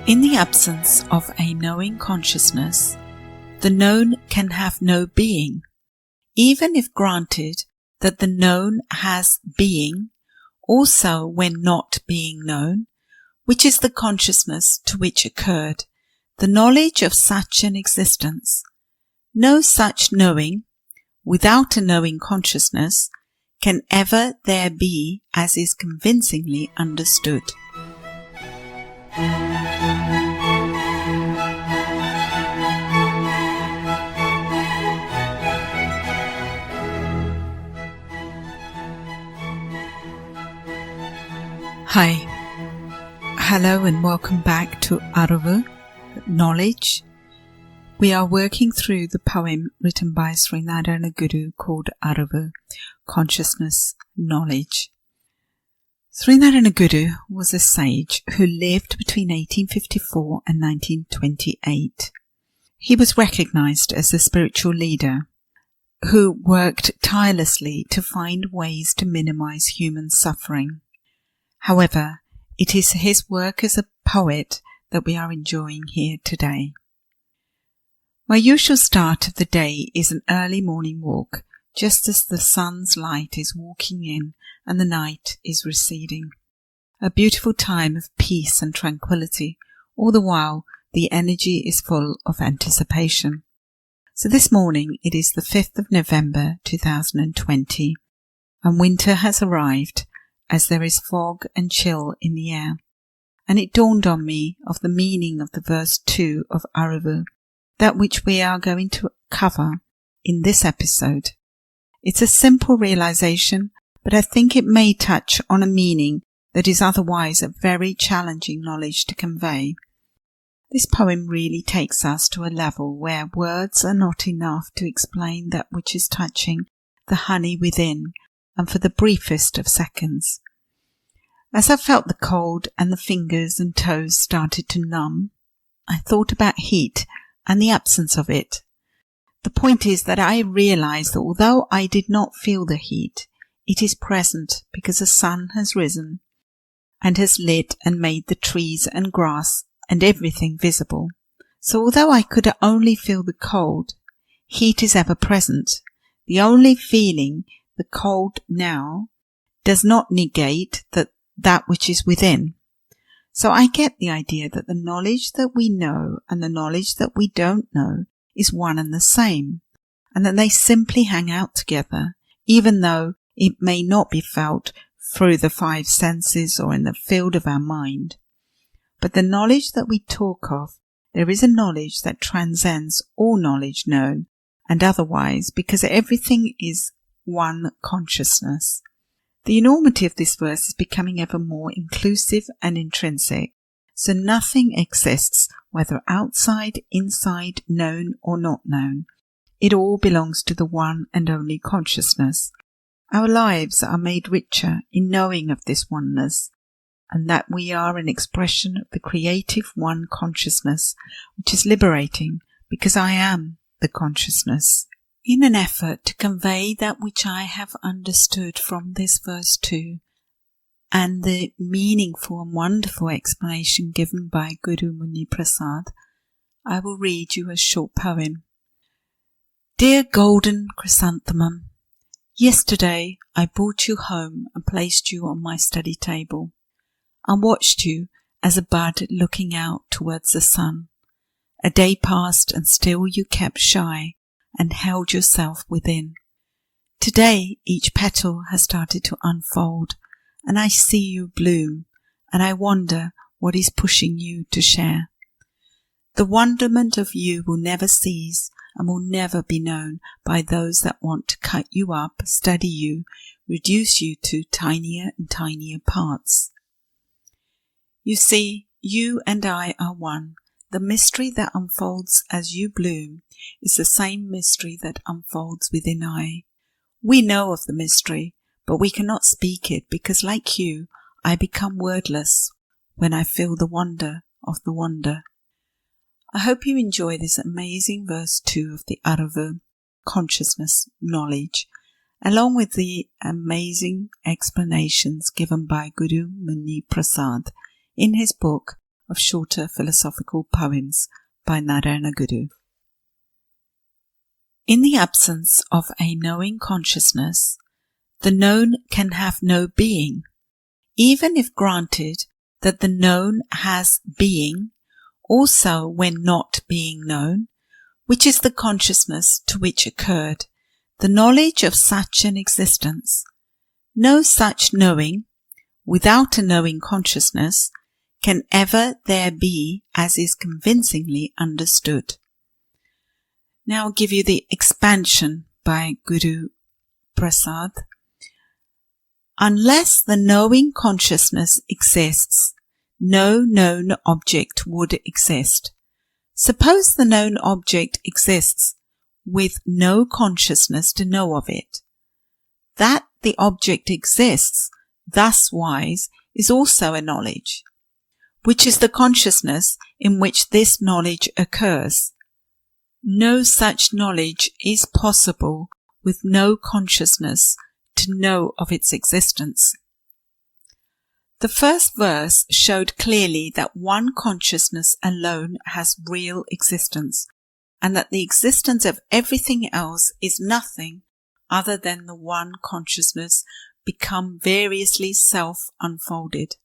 In the absence of a knowing consciousness, the known can have no being, even if granted that the known has being, also when not being known, which is the consciousness to which occurred the knowledge of such an existence. No such knowing, without a knowing consciousness, can ever there be as is convincingly understood. Hi, hello and welcome back to Arivu, Knowledge. We are working through the poem written by Sri Narayana Guru called Arivu, Consciousness, Knowledge. Sri Narayana Guru was a sage who lived between 1854 and 1928. He was recognized as a spiritual leader who worked tirelessly to find ways to minimize human suffering. However, it is his work as a poet that we are enjoying here today. My usual start of the day is an early morning walk, just as the sun's light is walking in and the night is receding. A beautiful time of peace and tranquility, all the while the energy is full of anticipation. So this morning it is the 5th of November 2020, and winter has arrived, as there is fog and chill in the air, and it dawned on me of the meaning of the Verse-2 of Arivu, that which we are going to cover in this episode. It's a simple realization, but I think it may touch on a meaning that is otherwise a very challenging knowledge to convey. This poem really takes us to a level where words are not enough to explain that which is touching the honey within, and for the briefest of seconds. As I felt the cold and the fingers and toes started to numb, I thought about heat and the absence of it. The point is that I realized that although I did not feel the heat, it is present because the sun has risen and has lit and made the trees and grass and everything visible. So although I could only feel the cold, heat is ever present. The only feeling, the cold now, does not negate that which is within. So I get the idea that the knowledge that we know and the knowledge that we don't know is one and the same, and that they simply hang out together, even though it may not be felt through the five senses or in the field of our mind. But the knowledge that we talk of, there is a knowledge that transcends all knowledge known and otherwise, because everything is one consciousness. The enormity of this verse is becoming ever more inclusive and intrinsic, so nothing exists, whether outside, inside, known or not known. It all belongs to the one and only consciousness. Our lives are made richer in knowing of this oneness, and that we are an expression of the creative one consciousness, which is liberating, because I am the consciousness. In an effort to convey that which I have understood from this Verse-2 and the meaningful and wonderful explanation given by Guru Muni Prasad, I will read you a short poem. Dear golden chrysanthemum, yesterday I brought you home and placed you on my study table. I watched you as a bud looking out towards the sun. A day passed and still you kept shy and held yourself within. Today each petal has started to unfold, and I see you bloom, and I wonder what is pushing you to share. The wonderment of you will never cease and will never be known by those that want to cut you up, study you, reduce you to tinier and tinier parts. You see, you and I are one. The mystery that unfolds as you bloom is the same mystery that unfolds within I. We know of the mystery, but we cannot speak it because, like you, I become wordless when I feel the wonder of the wonder. I hope you enjoy this amazing Verse-2 of the Arivu, Consciousness, Knowledge, along with the amazing explanations given by Guru Muni Prasad in his book of shorter philosophical poems by Narayana Guru. In the absence of a knowing consciousness, the known can have no being, even if granted that the known has being, also when not being known, which is the consciousness to which occurred the knowledge of such an existence. No such knowing, without a knowing consciousness, can ever there be as is convincingly understood. Now I'll give you the expansion by Guru Prasad. Unless the knowing consciousness exists, no known object would exist. Suppose the known object exists with no consciousness to know of it. That the object exists, thus wise, is also a knowledge, which is the consciousness in which this knowledge occurs. No such knowledge is possible with no consciousness to know of its existence. The first verse showed clearly that one consciousness alone has real existence, and that the existence of everything else is nothing other than the one consciousness become variously self-unfolded.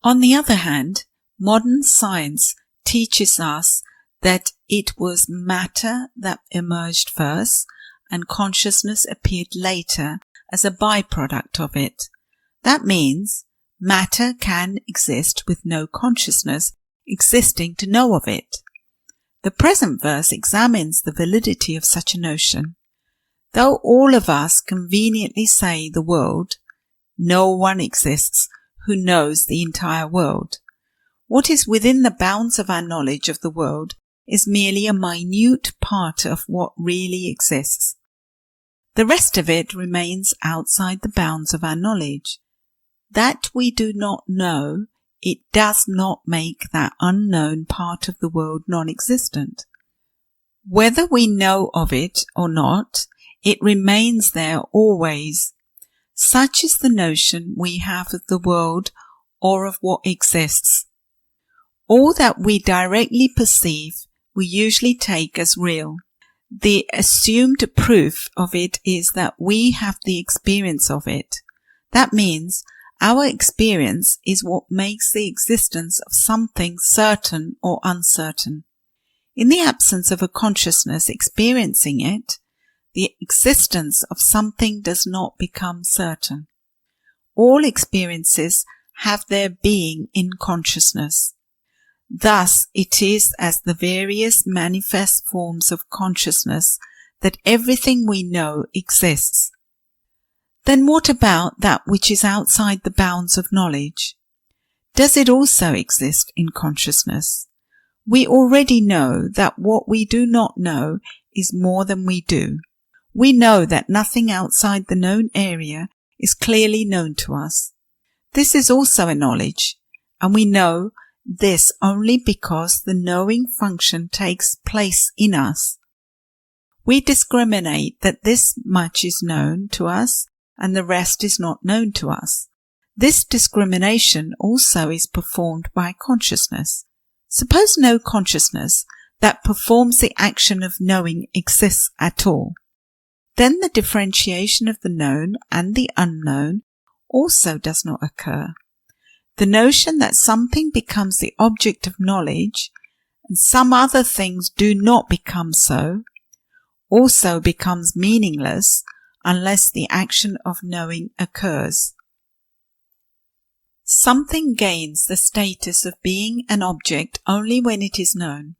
On the other hand, modern science teaches us that it was matter that emerged first, and consciousness appeared later as a byproduct of it. That means matter can exist with no consciousness existing to know of it. The present verse examines the validity of such a notion. Though all of us conveniently say the world, no one exists who knows the entire world. What is within the bounds of our knowledge of the world is merely a minute part of what really exists. The rest of it remains outside the bounds of our knowledge. That we do not know, it does not make that unknown part of the world non-existent. Whether we know of it or not, it remains there always. Such is the notion we have of the world or of what exists. All that we directly perceive, we usually take as real. The assumed proof of it is that we have the experience of it. That means our experience is what makes the existence of something certain or uncertain. In the absence of a consciousness experiencing it, the existence of something does not become certain. All experiences have their being in consciousness. Thus it is as the various manifest forms of consciousness that everything we know exists. Then what about that which is outside the bounds of knowledge? Does it also exist in consciousness? We already know that what we do not know is more than we do. We know that nothing outside the known area is clearly known to us. This is also a knowledge, and we know this only because the knowing function takes place in us. We discriminate that this much is known to us and the rest is not known to us. This discrimination also is performed by consciousness. Suppose no consciousness that performs the action of knowing exists at all. Then the differentiation of the known and the unknown also does not occur. The notion that something becomes the object of knowledge and some other things do not become so also becomes meaningless unless the action of knowing occurs. Something gains the status of being an object only when it is known.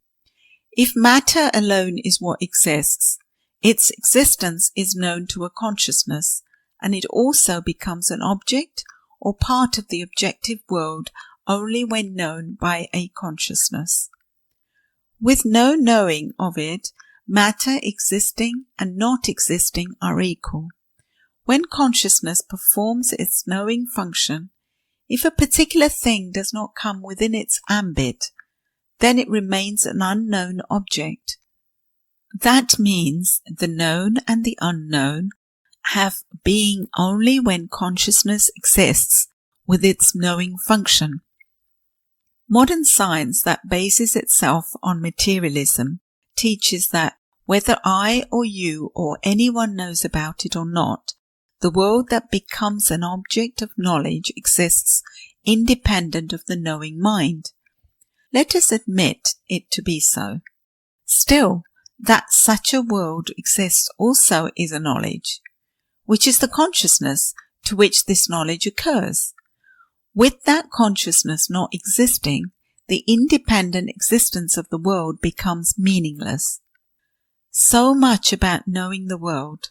If matter alone is what exists, its existence is known to a consciousness, and it also becomes an object or part of the objective world only when known by a consciousness. With no knowing of it, matter existing and not existing are equal. When consciousness performs its knowing function, if a particular thing does not come within its ambit, then it remains an unknown object. That means the known and the unknown have being only when consciousness exists with its knowing function. Modern science that bases itself on materialism teaches that whether I or you or anyone knows about it or not, the world that becomes an object of knowledge exists independent of the knowing mind. Let us admit it to be so. Still, that such a world exists also is a knowledge, which is the consciousness to which this knowledge occurs. With that consciousness not existing, the independent existence of the world becomes meaningless. So much about knowing the world.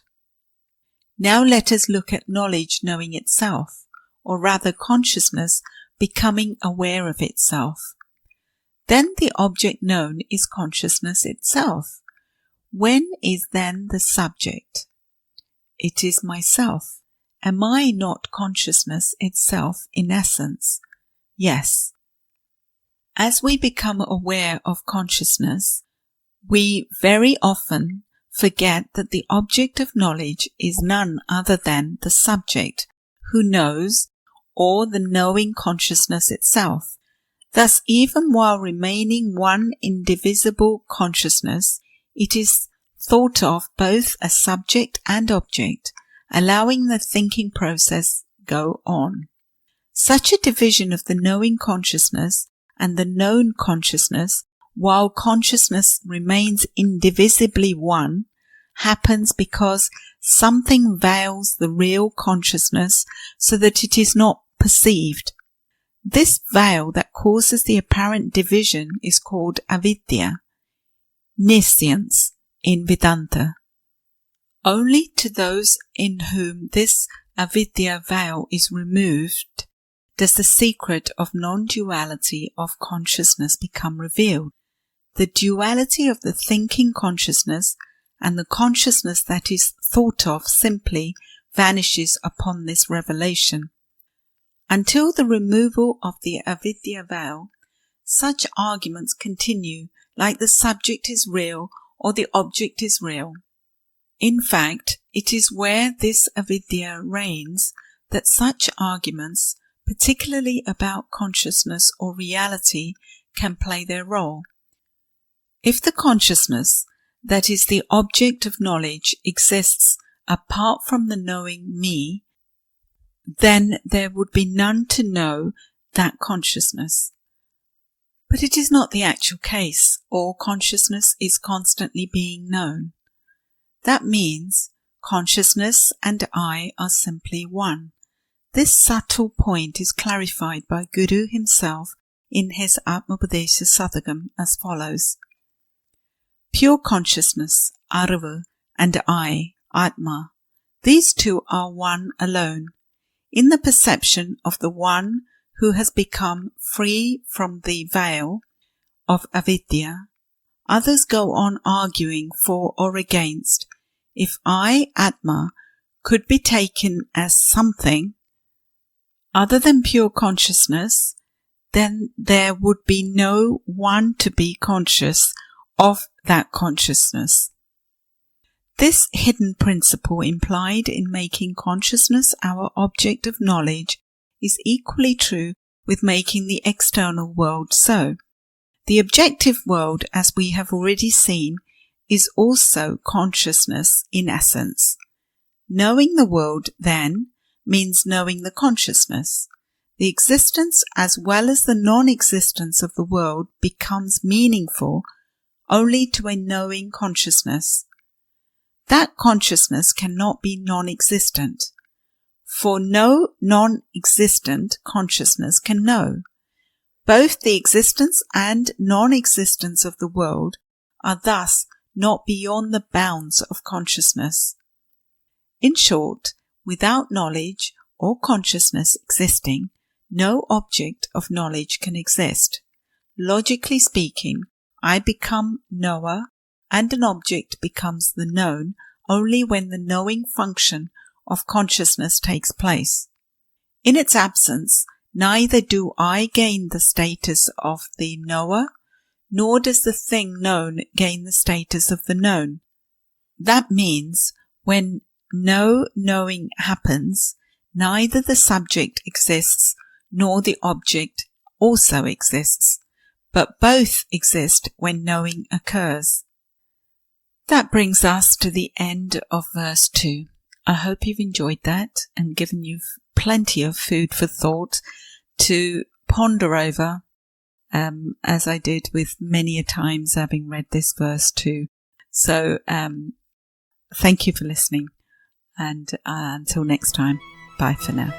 Now let us look at knowledge knowing itself, or rather consciousness becoming aware of itself. Then the object known is consciousness itself. When is then the subject? It is myself. Am I not consciousness itself in essence? Yes. As we become aware of consciousness, we very often forget that the object of knowledge is none other than the subject who knows, or the knowing consciousness itself. Thus, even while remaining one indivisible consciousness, it is thought of both as subject and object, allowing the thinking process go on. Such a division of the knowing consciousness and the known consciousness, while consciousness remains indivisibly one, happens because something veils the real consciousness so that it is not perceived. This veil that causes the apparent division is called avidya, nescience in Vedanta. Only to those in whom this avidya veil is removed does the secret of non-duality of consciousness become revealed. The duality of the thinking consciousness and the consciousness that is thought of simply vanishes upon this revelation. Until the removal of the avidya veil, such arguments continue like the subject is real or the object is real. In fact, it is where this avidya reigns that such arguments, particularly about consciousness or reality, can play their role. If the consciousness, that is the object of knowledge, exists apart from the knowing me, then there would be none to know that consciousness. But it is not the actual case. All consciousness is constantly being known. That means consciousness and I are simply one. This subtle point is clarified by Guru himself in his Atmapadesha Sathakam as follows. Pure consciousness, Arivu, and I, Atma, these two are one alone. In the perception of the one who has become free from the veil of avidya, others go on arguing for or against. If I, Atma, could be taken as something other than pure consciousness, then there would be no one to be conscious of that consciousness. This hidden principle implied in making consciousness our object of knowledge is equally true with making the external world so. The objective world, as we have already seen, is also consciousness in essence. Knowing the world, then, means knowing the consciousness. The existence as well as the non-existence of the world becomes meaningful only to a knowing consciousness. That consciousness cannot be non-existent, for no non-existent consciousness can know. Both the existence and non-existence of the world are thus not beyond the bounds of consciousness. In short, without knowledge or consciousness existing, no object of knowledge can exist. Logically speaking, I become knower and an object becomes the known only when the knowing function of consciousness takes place. In its absence, neither do I gain the status of the knower, nor does the thing known gain the status of the known. That means, when no knowing happens, neither the subject exists nor the object also exists, but both exist when knowing occurs. That brings us to the end of verse 2. I hope you've enjoyed that and given you plenty of food for thought to ponder over, as I did with many a times having read this verse too. So thank you for listening, and until next time, bye for now.